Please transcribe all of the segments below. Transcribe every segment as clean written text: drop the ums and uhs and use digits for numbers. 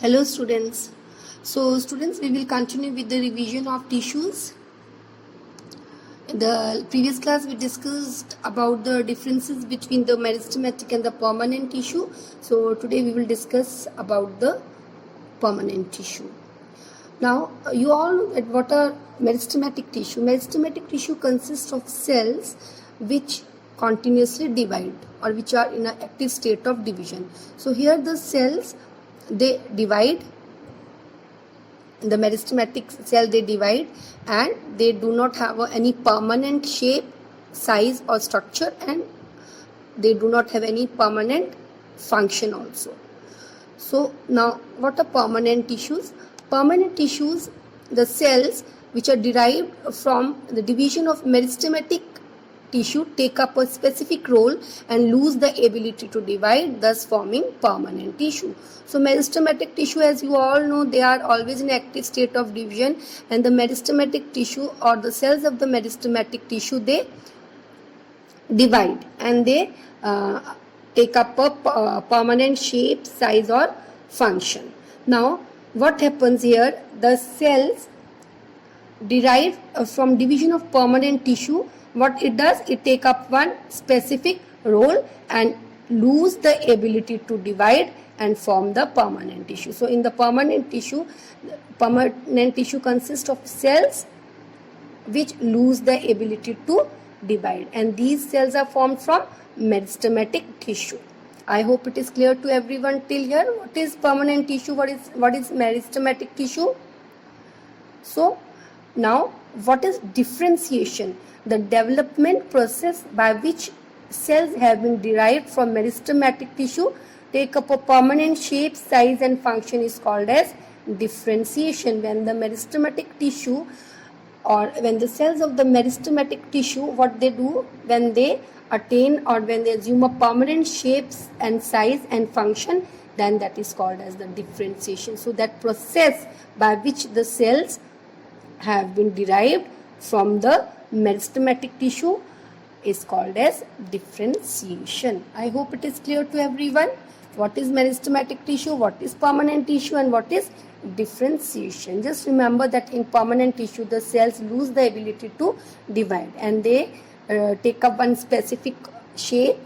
Hello students. So students, we will continue with the revision of tissues. In the previous class we discussed about the differences between the meristematic and the permanent tissue. So today we will discuss about the permanent tissue. Now you all know that what are meristematic tissue. Meristematic tissue consists of cells which continuously divide or which are in an active state of division. So here the cells, they divide. The meristematic cell, they divide and they do not have any permanent shape, size or structure, and they do not have any permanent function also. So now what are permanent tissues? Permanent tissues, the cells which are derived from the division of meristematic tissue take up a specific role and lose the ability to divide, thus forming permanent tissue. So meristematic tissue, as you all know, they are always in active state of division, and the meristematic tissue or the cells of the meristematic tissue, they divide and they take up a permanent shape, size or function. Now what happens here? The cells derived from division of permanent tissue, what it does, it take up one specific role and lose the ability to divide and form the permanent tissue. So in the permanent tissue consists of cells which lose the ability to divide, and these cells are formed from meristematic tissue. I hope it is clear to everyone till here. What is permanent tissue? What is meristematic tissue? So now what is differentiation? The development process by which cells have been derived from meristematic tissue take up a permanent shape, size and function is called as differentiation. When the meristematic tissue or when the cells of the meristematic tissue, what they do, when they attain or when they assume a permanent shapes and size and function, then that is called as the differentiation. So that process by which the cells have been derived from the meristematic tissue is called as differentiation. I hope it is clear to everyone. What is meristematic tissue, what is permanent tissue, and what is differentiation. Just remember that in permanent tissue the cells lose the ability to divide and they take up one specific shape,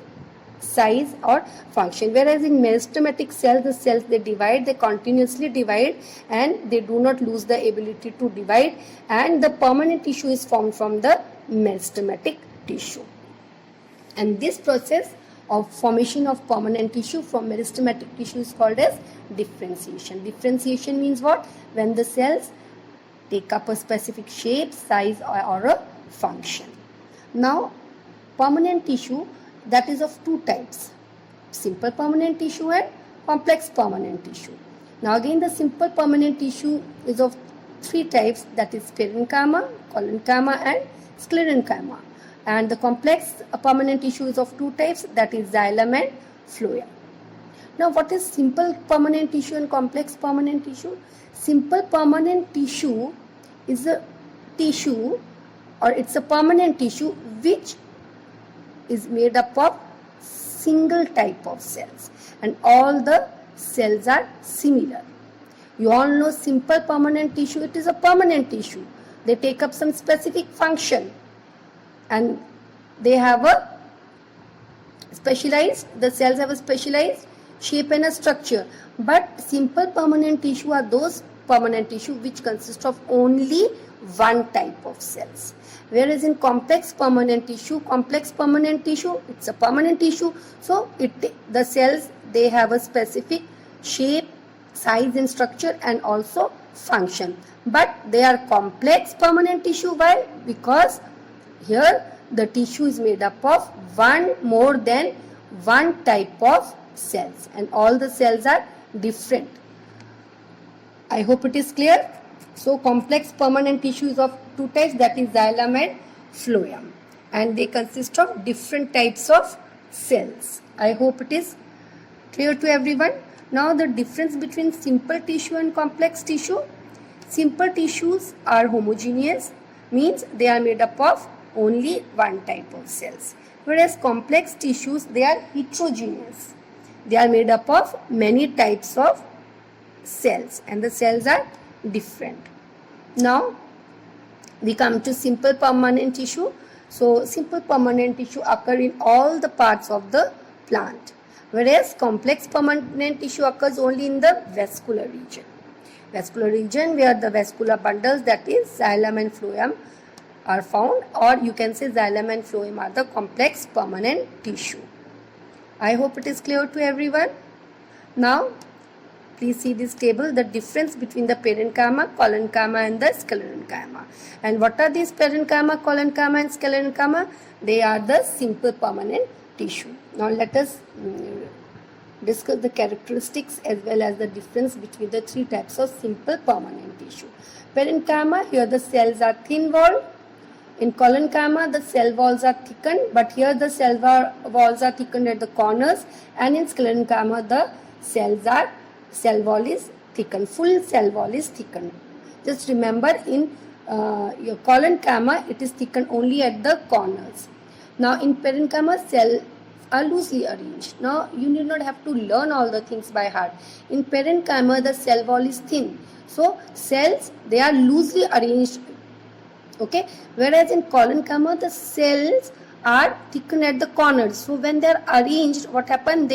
size or function, whereas in meristematic cells, the cells, they divide, they continuously divide and they do not lose the ability to divide, and the permanent tissue is formed from the meristematic tissue. And this process of formation of permanent tissue from meristematic tissue is called as differentiation. Differentiation means what? When the cells take up a specific shape, size or a function. Now permanent tissue, that is of two types: simple permanent tissue and complex permanent tissue. Now again, the simple permanent tissue is of three types, that is parenchyma, collenchyma and sclerenchyma. And the complex permanent tissue is of two types, that is xylem and phloem. Now what is simple permanent tissue and complex permanent tissue? Simple permanent tissue is a tissue or it's a permanent tissue which is made up of single type of cells and all the cells are similar. You all know simple permanent tissue, it is a permanent tissue. They take up some specific function and they have a specialized, the cells have a specialized shape and a structure. But simple permanent tissue are those permanent tissue which consist of only one type of cells. Whereas in complex permanent tissue, it's a permanent tissue, so the cells, they have a specific shape, size and structure and also function. But they are complex permanent tissue. Why? Because here the tissue is made up of more than one type of cells and all the cells are different. I hope it is clear. So complex permanent tissue is of two types, that is xylem and phloem, and they consist of different types of cells. I hope it is clear to everyone. Now the difference between simple tissue and complex tissue. Simple tissues are homogeneous, means they are made up of only one type of cells, whereas complex tissues, they are heterogeneous. They are made up of many types of cells, and the cells are different. Now we come to simple permanent tissue. So simple permanent tissue occur in all the parts of the plant, whereas complex permanent tissue occurs only in the vascular region. Vascular region, where the vascular bundles, that is xylem and phloem, are found, or you can say xylem and phloem are the complex permanent tissue. I hope it is clear to everyone. Now please see this table, the difference between the parenchyma, collenchyma and the sclerenchyma. And what are these parenchyma, collenchyma and sclerenchyma? They are the simple permanent tissue. Now let us discuss the characteristics as well as the difference between the three types of simple permanent tissue. Parenchyma, here the cells are thin walled. In collenchyma, the cell walls are thickened, but here the cell walls are thickened at the corners, and in sclerenchyma the cell wall is thickened, full cell wall is thickened. Just remember, in your collenchyma it is thickened only at the corners. Now in parenchyma, cells are loosely arranged. Now you need not have to learn all the things by heart. In parenchyma the cell wall is thin, so cells, they are loosely arranged, okay, whereas in collenchyma the cells are thickened at the corners. So when they are arranged, what happens,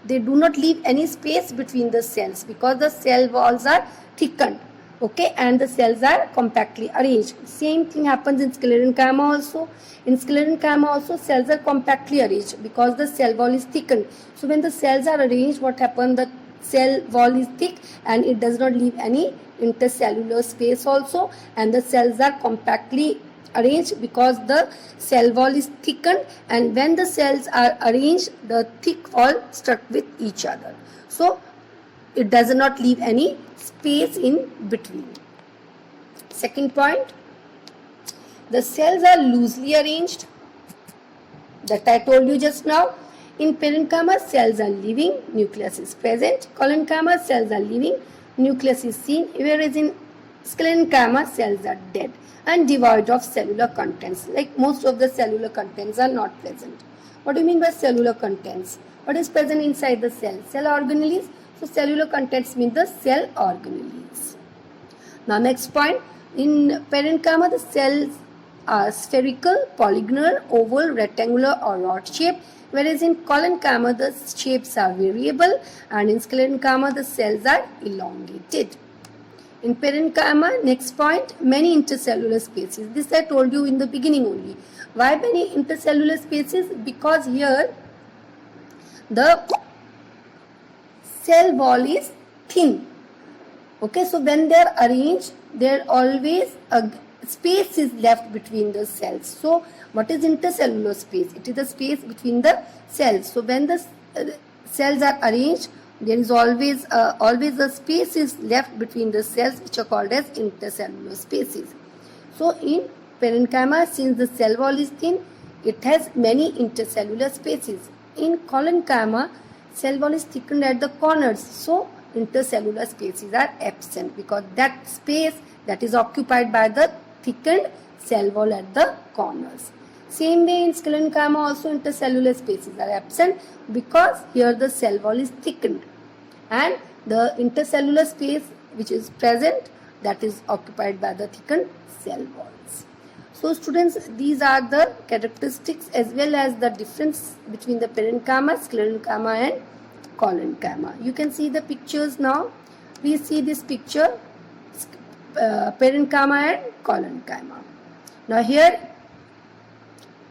they do not leave any space between the cells because the cell walls are thickened, okay, and the cells are compactly arranged. Same thing happens in sclerenchyma also. In sclerenchyma also cells are compactly arranged because the cell wall is thickened. So when the cells are arranged, what happens, the cell wall is thick and it does not leave any intercellular space also, and the cells are compactly arranged because the cell wall is thickened, and when the cells are arranged, the thick wall stuck with each other, so it does not leave any space in between. Second point, the cells are loosely arranged, that I told you just now. In parenchyma, cells are living, nucleus is present. Collenchyma, cells are living, nucleus is seen, whereas in sclerenchyma, cells are dead and devoid of cellular contents. Like most of the cellular contents are not present. What do you mean by cellular contents? What is present inside the cell? Cell organelles. So cellular contents mean the cell organelles. Now next point, in parenchyma the cells are spherical, polygonal, oval, rectangular or rod shaped, whereas in collenchyma the shapes are variable, and in sclerenchyma the cells are elongated. In parenchyma, next point, many intercellular spaces. This I told you in the beginning only. Why many intercellular spaces? Because here the cell wall is thin. Okay, so when they are arranged, there always a space is left between the cells. So what is intercellular space? It is the space between the cells. So when the cells are arranged, there is always a space is left between the cells, which are called as intercellular spaces. So in parenchyma, since the cell wall is thin, it has many intercellular spaces. In collenchyma, cell wall is thickened at the corners, so intercellular spaces are absent because that space that is occupied by the thickened cell wall at the corners. Same way in sclerenchyma also intercellular spaces are absent because here the cell wall is thickened and the intercellular space which is present, that is occupied by the thickened cell walls. So students, these are the characteristics as well as the difference between the parenchyma, sclerenchyma and collenchyma. You can see the pictures now. Please see this picture, parenchyma and collenchyma. Now here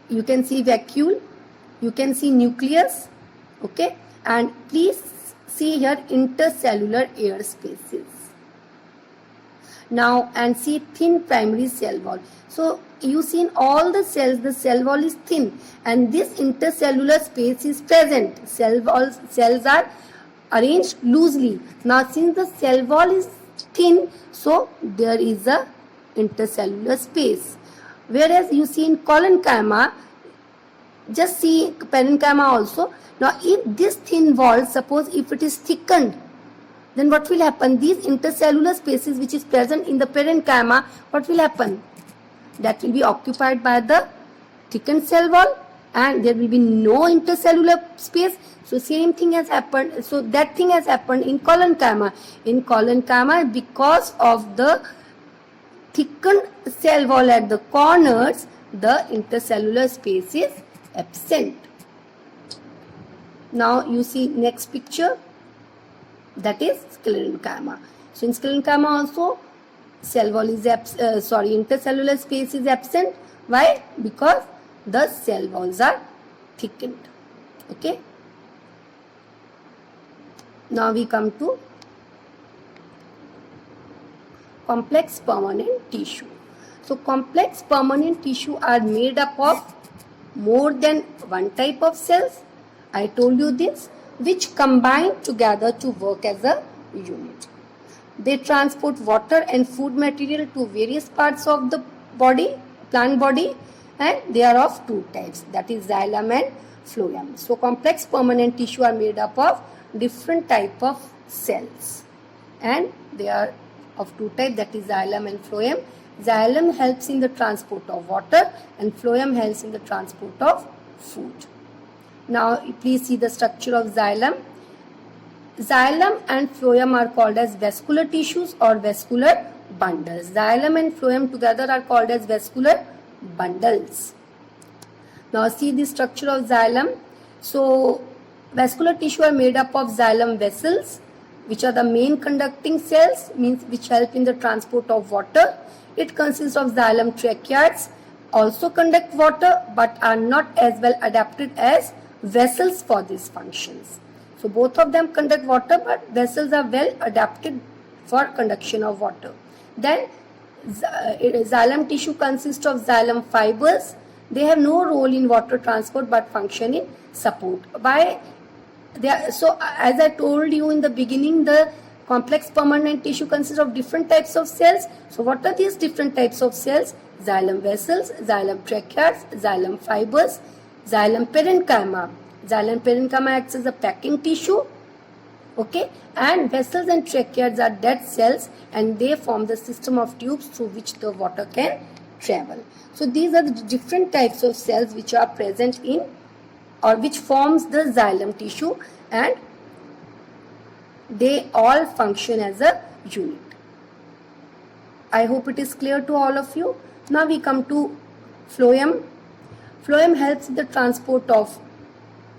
you can see vacuole, you can see nucleus, okay, and please see here intercellular air spaces. Now and see thin primary cell wall. So you see in all the cells the cell wall is thin and this intercellular space is present. Cells are arranged loosely. Now since the cell wall is thin, so there is a intercellular space. Whereas you see in collenchyma, just see parenchyma also. Now if this thin wall, suppose if it is thickened, then what will happen? These intercellular spaces which is present in the parenchyma, what will happen? That will be occupied by the thickened cell wall and there will be no intercellular space. So same thing has happened. So that thing has happened in collenchyma. In collenchyma, because of the thickened cell wall at the corners, the intercellular space is absent. Now you see next picture, that is sclerenchyma. So in sclerenchyma also cell wall is intercellular space is absent. Why? Because the cell walls are thickened. Okay. Now we come to complex permanent tissue. So complex permanent tissue are made up of more than one type of cells. I told you this, which combine together to work as a unit. They transport water and food material to various parts of the body, plant body, and they are of two types, that is xylem and phloem. So complex permanent tissue are made up of different type of cells, and they are of two types, that is xylem and phloem. Xylem helps in the transport of water and phloem helps in the transport of food. Now please see the structure of xylem. Xylem and phloem are called as vascular tissues or vascular bundles. Xylem and phloem together are called as vascular bundles. Now see the structure of xylem. So vascular tissue are made up of xylem vessels, which are the main conducting cells, means which help in the transport of water. It consists of xylem tracheids, also conduct water but are not as well adapted as vessels for these functions. So both of them conduct water, but vessels are well adapted for conduction of water. Then xylem tissue consists of xylem fibers. They have no role in water transport but function in support. So as I told you in the beginning, the complex permanent tissue consists of different types of cells. So what are these different types of cells? Xylem vessels, xylem tracheids, xylem fibers, xylem parenchyma. Xylem parenchyma acts as a packing tissue. Okay, and vessels and tracheids are dead cells and they form the system of tubes through which the water can travel. So these are the different types of cells which are present in or which forms the xylem tissue, and they all function as a unit. I hope it is clear to all of you. Now we come to phloem. Phloem helps in the transport of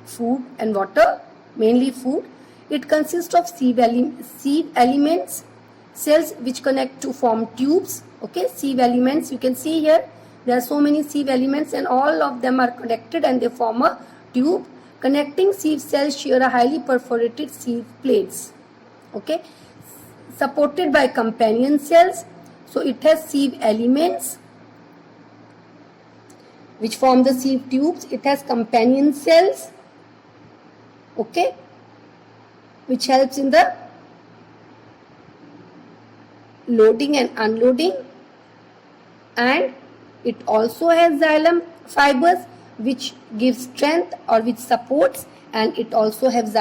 food and water, mainly food. It consists of sieve elements, cells which connect to form tubes. Okay, sieve elements, you can see here there are so many sieve elements and all of them are connected and they form a tube. Connecting sieve cells share a highly perforated sieve plates. Okay, supported by companion cells. So it has sieve elements which form the sieve tubes. It has companion cells, okay, which helps in the loading and unloading, and it also has xylem fibers which gives strength or which supports, and it also has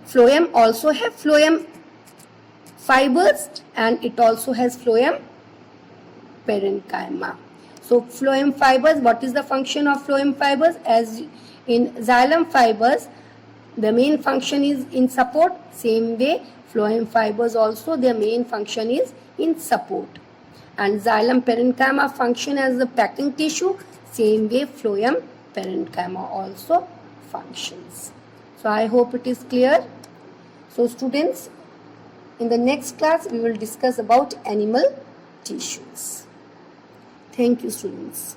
phloem also have phloem fibers and it also has phloem parenchyma. So phloem fibers, what is the function of phloem fibers? As in xylem fibers, the main function is in support. Same way, phloem fibers also, their main function is in support. And xylem parenchyma function as the packing tissue. Same way, phloem parenchyma also functions. So I hope it is clear. So students, in the next class we will discuss about animal tissues. Thank you students.